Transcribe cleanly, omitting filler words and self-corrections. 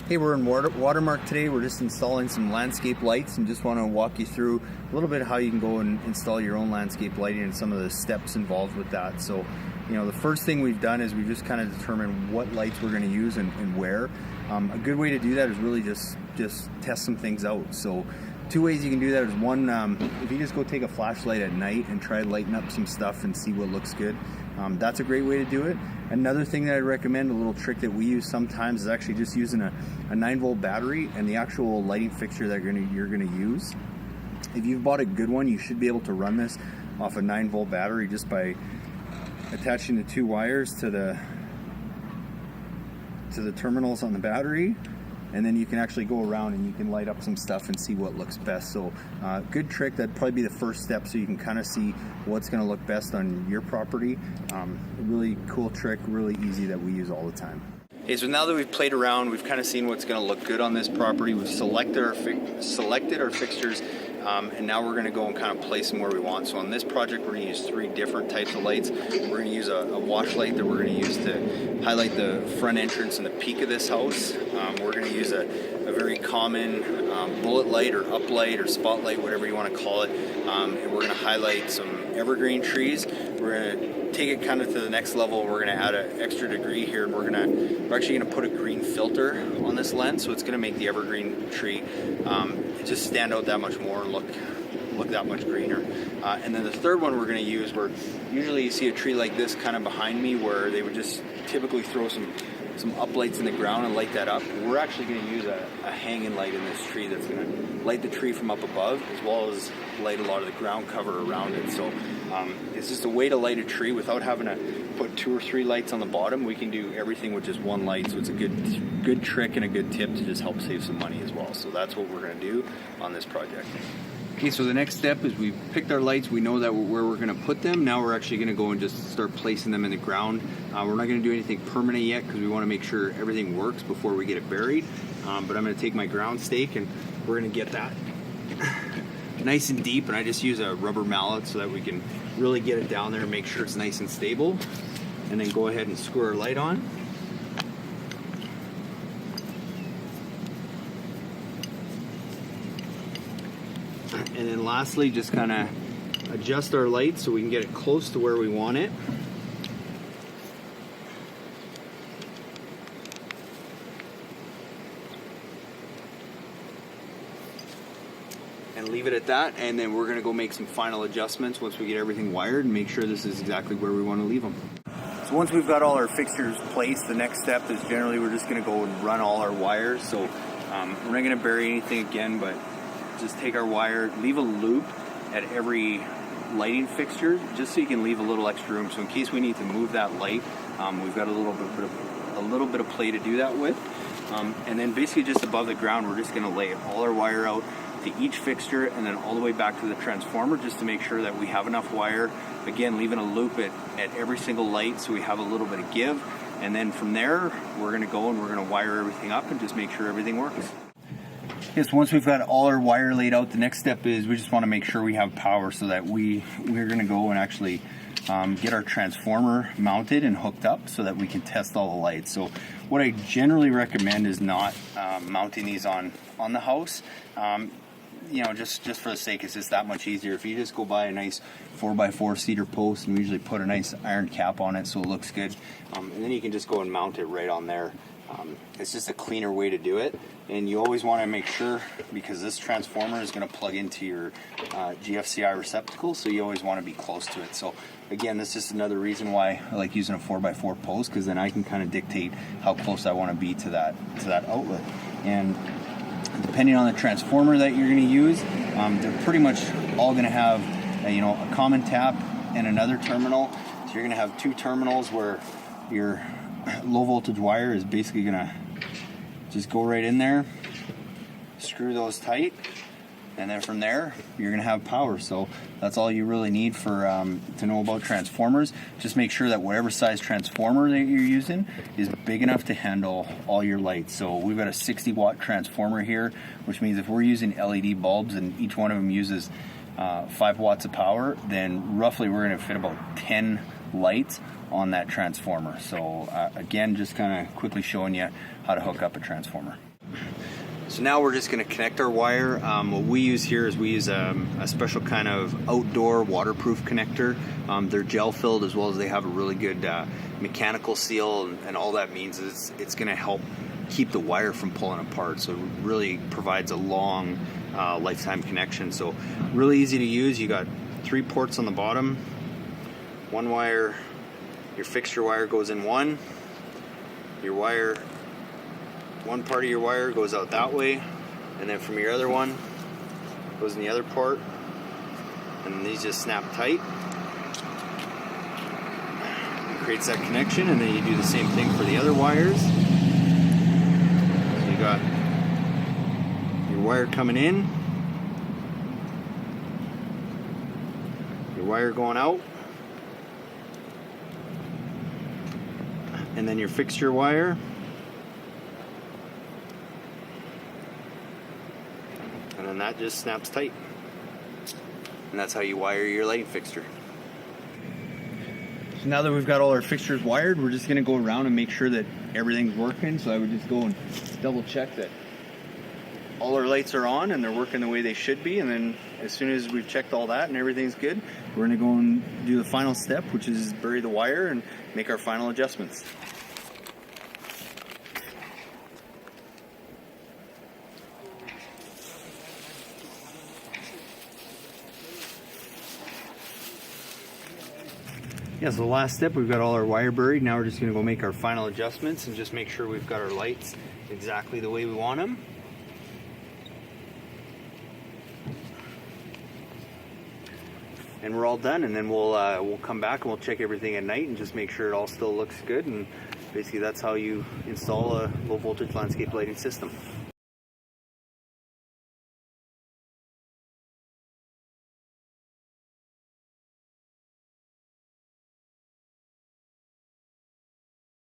Hey, we're in Watermark today. We're just installing some landscape lights and just want to walk you through a little bit how you can go and install your own landscape lighting and some of the steps involved with that. So, the first thing we've done is we've just kind of determined what lights we're going to use and where. A good way to do that is really just test some things out. So, two ways you can do that is one, if you just go take a flashlight at night and try lighting up some stuff and see what looks good. That's a great way to do it. Another thing that I'd recommend, a little trick that we use sometimes, is actually just using a 9-volt battery and the actual lighting fixture that you're gonna use. If you've bought a good one, you should be able to run this off a 9-volt battery just by attaching the two wires to the terminals on the battery, and then you can actually go around and you can light up some stuff and see what looks best. So good trick. That'd probably be the first step, so you can kind of see what's going to look best on your property. Really cool trick, really easy, that we use all the time. Okay, so now that we've played around, we've kind of seen what's going to look good on this property. We've selected our fixtures, and now we're going to go and kind of place them where we want. So on this project, we're going to use 3 different types of lights. We're going to use a wash light that we're going to use to highlight the front entrance and the peak of this house. We're going to use a very common bullet light or uplight or spotlight, whatever you want to call it, and we're going to highlight some evergreen trees. We're going to take it kind of to the next level. We're going to add an extra degree here, and we're actually going to put a green filter on this lens, so it's going to make the evergreen tree just stand out that much more and look that much greener. And then the third one we're going to use, where usually you see a tree like this kind of behind me, where they would just typically throw some uplights in the ground and light that up. We're actually going to use a hanging light in this tree that's going to light the tree from up above, as well as light a lot of the ground cover around it. So it's just a way to light a tree without having to put 2 or 3 lights on the bottom. We can do everything with just 1 light. So it's a good trick and a good tip to just help save some money as well. So that's what we're going to do on this project. Okay, so the next step is we've picked our lights. We know that where we're going to put them. Now we're actually going to go and just start placing them in the ground. We're not going to do anything permanent yet, because we want to make sure everything works before we get it buried. But I'm going to take my ground stake, and we're going to get that nice and deep, and I just use a rubber mallet so that we can really get it down there and make sure it's nice and stable. And then go ahead and screw our light on. And then lastly, just kind of adjust our light so we can get it close to where we want it. And leave it at that, and then we're going to go make some final adjustments once we get everything wired and make sure this is exactly where we want to leave them. So once we've got all our fixtures placed, the next step is generally we're just going to go and run all our wires. So we're not going to bury anything again, but just take our wire, leave a loop at every lighting fixture, just so you can leave a little extra room. So in case we need to move that light, we've got a little bit of play to do that with. And then basically just above the ground, we're just going to lay all our wire out to each fixture, and then all the way back to the transformer, just to make sure that we have enough wire. Again, leaving a loop at every single light, so we have a little bit of give. And then from there, we're going to go and we're going to wire everything up and just make sure everything works. Yes, once we've got all our wire laid out, the next step is we just want to make sure we have power, so that we're going to go and actually get our transformer mounted and hooked up so that we can test all the lights. So what I generally recommend is not mounting these on the house. Just for the sake, it's just that much easier. If you just go buy a nice 4x4 cedar post, and we usually put a nice iron cap on it so it looks good, and then you can just go and mount it right on there. It's just a cleaner way to do it, and you always want to make sure, because this transformer is going to plug into your GFCI receptacle, so you always want to be close to it. So again, that's just another reason why I like using a 4x4 post, because then I can kind of dictate how close I want to be to that outlet. And depending on the transformer that you're going to use, they're pretty much all going to have a common tap and another terminal. So you're going to have 2 terminals where your low voltage wire is basically going to just go right in there, screw those tight, and then from there you're going to have power. So that's all you really need for to know about transformers. Just make sure that whatever size transformer that you're using is big enough to handle all your lights. So we've got a 60-watt transformer here, which means if we're using LED bulbs and each one of them uses 5 watts of power, then roughly we're going to fit about 10 lights on that transformer. So again, just kind of quickly showing you how to hook up a transformer. So now we're just going to connect our wire. What we use here is we use a special kind of outdoor waterproof connector. They're gel filled, as well as they have a really good mechanical seal, and all that means is it's going to help keep the wire from pulling apart. So it really provides a long lifetime connection. So really easy to use. You got 3 ports on the bottom. One wire, your fixture wire goes in one. Your wire, one part of your wire goes out that way, and then from your other one goes in the other port, and these just snap tight. It creates that connection, and then you do the same thing for the other wires. So you got your wire coming in, your wire going out, and then your fixture wire. And then that just snaps tight. And that's how you wire your lighting fixture. So now that we've got all our fixtures wired, we're just going to go around and make sure that everything's working. So I would just go and double check that all our lights are on and they're working the way they should be. And then as soon as we've checked all that and everything's good, we're going to go and do the final step, which is bury the wire and make our final adjustments. Yeah, so the last step, we've got all our wire buried. Now we're just going to go make our final adjustments and just make sure we've got our lights exactly the way we want them. And we're all done, and then we'll come back and we'll check everything at night and just make sure it all still looks good. And basically that's how you install a low voltage landscape lighting system.